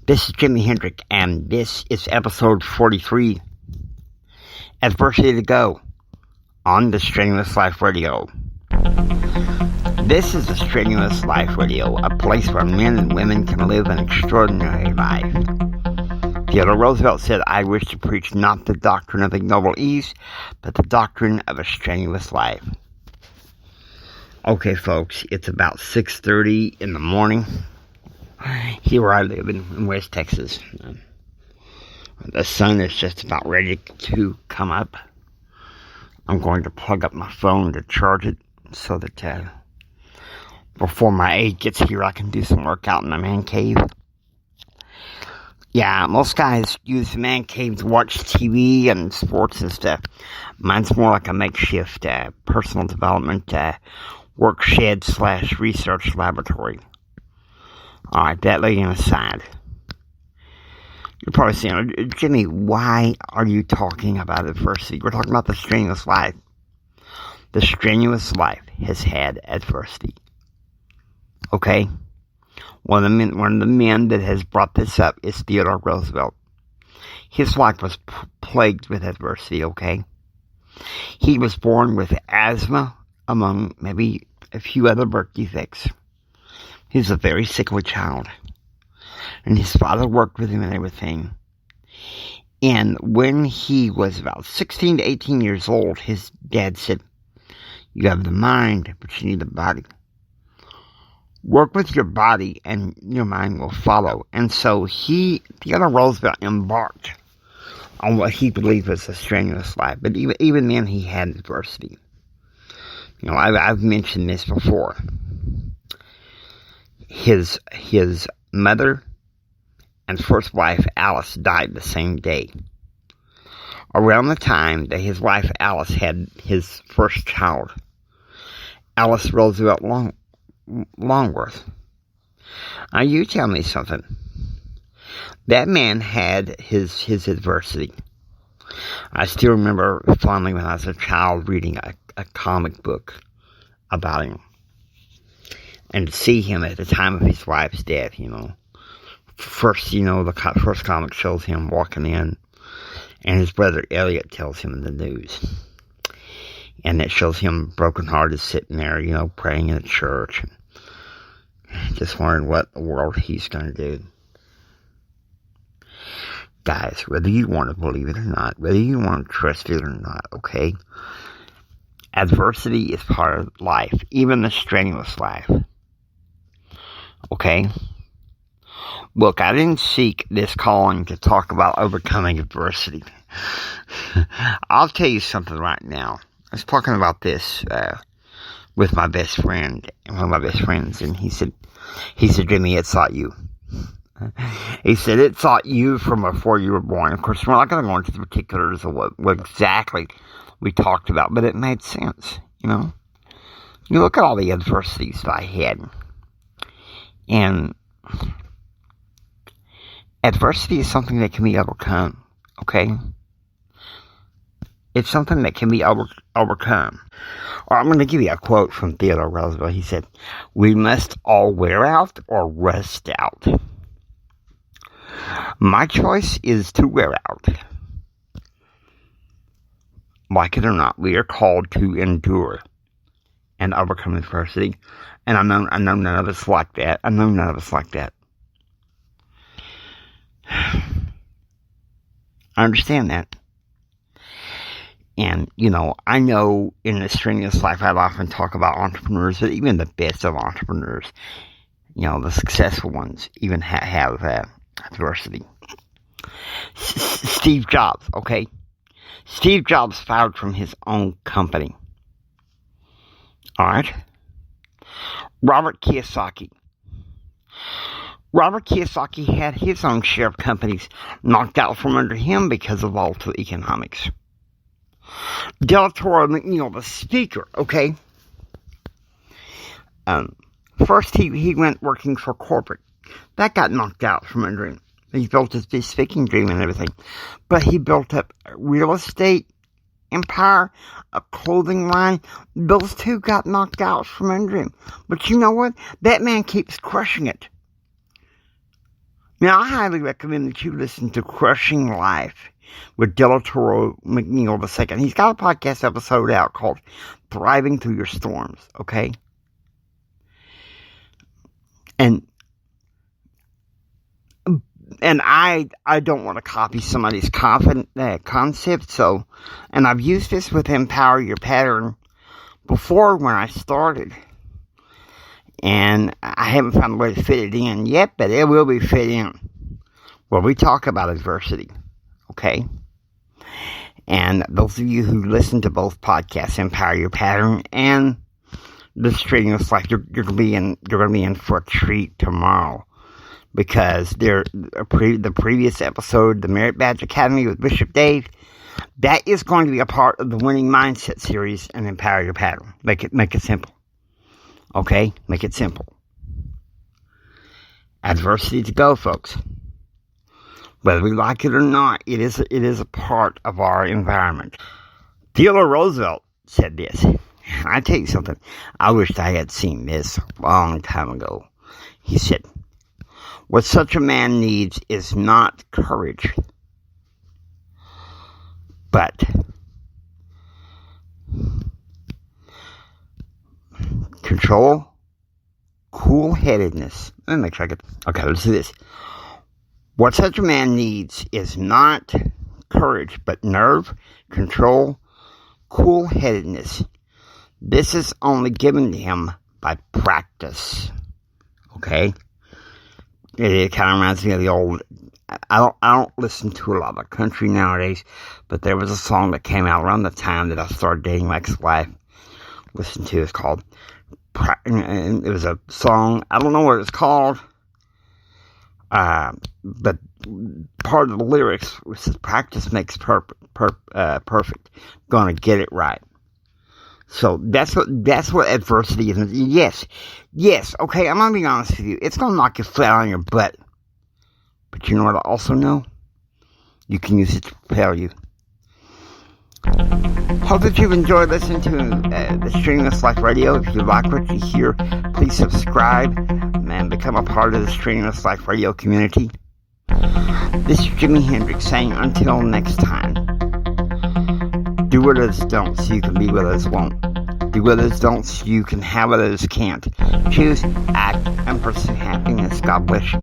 This is Jimi Hendrix, and this is episode 43, Adversity to Go, on the Strenuous Life Radio. This is the Strenuous Life Radio, a place where men and women can live an extraordinary life. Theodore Roosevelt said, "I wish to preach not the doctrine of ignoble ease, but the doctrine of a strenuous life." Okay, folks, it's about 6:30 in the morning. Here where I live in West Texas. The sun is just about ready to come up. I'm going to plug up my phone to charge it so that before my aide gets here I can do some work out in the man cave. Yeah, most guys use the man cave to watch TV and sports and stuff. Mine's more like a makeshift personal development work shed / research laboratory. Alright, that laying aside. You're probably saying, "Jimmy, why are you talking about adversity?" We're talking about the strenuous life. The strenuous life has had adversity. Okay? One of the men that has brought this up is Theodore Roosevelt. His life was plagued with adversity, okay? He was born with asthma, among maybe a few other birth defects. He was a very sickly child. And his father worked with him and everything. And when he was about 16 to 18 years old, his dad said, "You have the mind, but you need the body. Work with your body and your mind will follow." And so Theodore Roosevelt embarked on what he believed was a strenuous life. But even then he had adversity. You know, I've mentioned this before. His mother and first wife, Alice, died the same day. Around the time that his wife, Alice, had his first child, Alice Roosevelt Longworth. Now, you tell me something. That man had his adversity. I still remember fondly when I was a child reading a comic book about him. And to see him at the time of his wife's death, you know. First, the first comic shows him walking in, and his brother Elliot tells him the news. And it shows him brokenhearted sitting there, praying in a church, and just wondering what the world he's going to do. Guys, whether you want to believe it or not, whether you want to trust it or not, okay? Adversity is part of life, even the strenuous life. Okay? Look, I didn't seek this calling to talk about overcoming adversity. I'll tell you something right now. I was talking about this with my best friend, one of my best friends, and he said, "Jimmy, it thought you." He said, "It thought you from before you were born." Of course, we're not going to go into the particulars of what exactly we talked about, but it made sense, You look at all the adversities that I had. And adversity is something that can be overcome, okay? It's something that can be overcome. Or I'm going to give you a quote from Theodore Roosevelt. He said, "We must all wear out or rust out. My choice is to wear out. Like it or not, we are called to endure and overcome adversity." And I know none of us like that. I understand that. And, I know in the strenuous life I'd often talk about entrepreneurs, but even the best of entrepreneurs, the successful ones, even have adversity. Steve Jobs, okay? Steve Jobs fired from his own company. Alright? Robert Kiyosaki. Robert Kiyosaki had his own share of companies knocked out from under him because of volatile economics. Del Toro, the speaker, okay? First he went working for corporate. That got knocked out from under him. He built his speaking dream and everything. But he built up real estate empire, a clothing line. Those two got knocked out from under him. But you know what? That man keeps crushing it. Now, I highly recommend that you listen to Crushing Life with Theodore Roosevelt II. He's got a podcast episode out called Thriving Through Your Storms, okay? And I don't want to copy somebody's concept, so, and I've used this with Empower Your Pattern before when I started, and I haven't found a way to fit it in yet, but it will be fit in, where we talk about adversity, okay? And those of you who listen to both podcasts, Empower Your Pattern and The Strenuous Life, you're going to be in for a treat tomorrow. Because the previous episode, the Merit Badge Academy with Bishop Dave, that is going to be a part of the Winning Mindset series and Empower Your Pattern. Make it simple. Okay? Make it simple. Adversity to go, folks. Whether we like it or not, it is a part of our environment. Theodore Roosevelt said this. I tell you something. I wished I had seen this a long time ago. He said, "What such a man needs is not courage, but control, cool-headedness." Let me make sure I get... Okay, let's do this. What such a man needs is not courage, but nerve, control, cool-headedness. This is only given to him by practice. Okay? It kind of reminds me of the old... I don't listen to a lot of country nowadays, but there was a song that came out around the time that I started dating my ex-wife. Listen to it's called... And it was a song, I don't know what it's called, but part of the lyrics was practice makes perfect. Gonna get it right. So that's what adversity is. Yes, okay, I'm gonna be honest with you. It's gonna knock you flat on your butt. But you know what I also know? You can use it to propel you. Hope that you've enjoyed listening to the Strenuous Life Radio. If you like what you hear, please subscribe and become a part of the Strenuous Life Radio community. This is Jimi Hendrix saying until next time. Do what others don't so you can be what others won't. Do what others don't so you can have what others can't. Choose, act, and pursue happiness. God bless you.